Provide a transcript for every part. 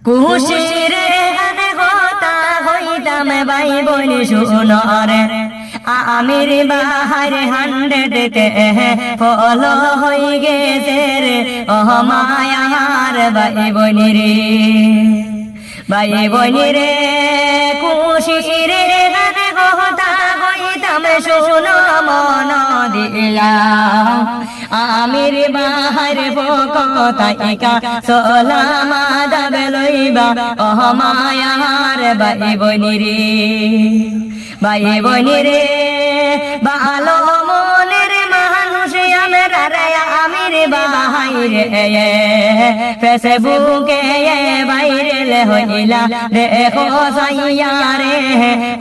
খুশিরে কথা হইতাম ভাই বোন শুনরে আমির বাহার 100 কে ফলো হই গেছে রে ও মায়ার ভাই বোন রে ভাই বোন রে খুশিরে কথা হইতাম শুনো মন দিয়া আমির বাহার পকতাইকা সোলামা দাব লইবা ও মায়ার ভাই বোন রে ভাই বোন রে ভালো মনের মানুষ আমরা রে আমির বাহার ফেসবুকে ভাইরাল হইলা দেখো সাইয়া রে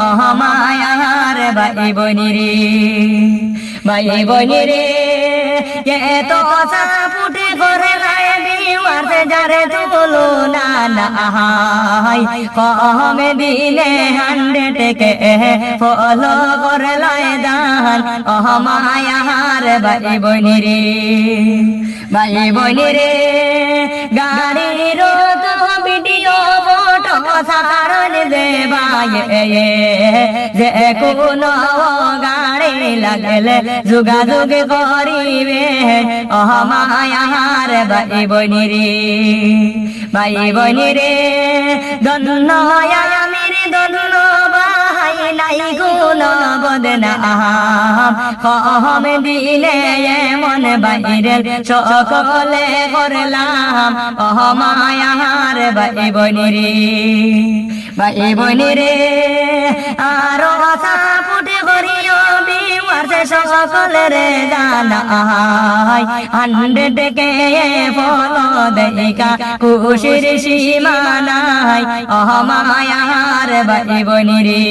ও মায়ার ভাই বোন রে ভাই বোন রে তো সাপুটে করে লাই বিওয়ার যারে তুলনা নাই কমে দিনে 100 কে ফলো করে লাই দান ও মায়ার ভাই বোন রে ভাই বোন রে গাড়ির তো ভিডিও ফটো সারণ দেবায় যে কোন গাড়ি লাগলে যোগাযোগ করিবে ও মায়ার ভাই বোন রে ভাই বোন রে ধন্য আমির ধন্য ভাই নাই কোন বদনাম কম দিলে এমন ভাইরাল সকলে করলাম ও মায়ার ভাই বোন রে ভাই বোন রে আরো সাপুটে করিও বিওয়ার সকলের জানাই 100 কে ফলো দেইকা খুশির সীমা নাই ও মায়ার ভাই বোন রে।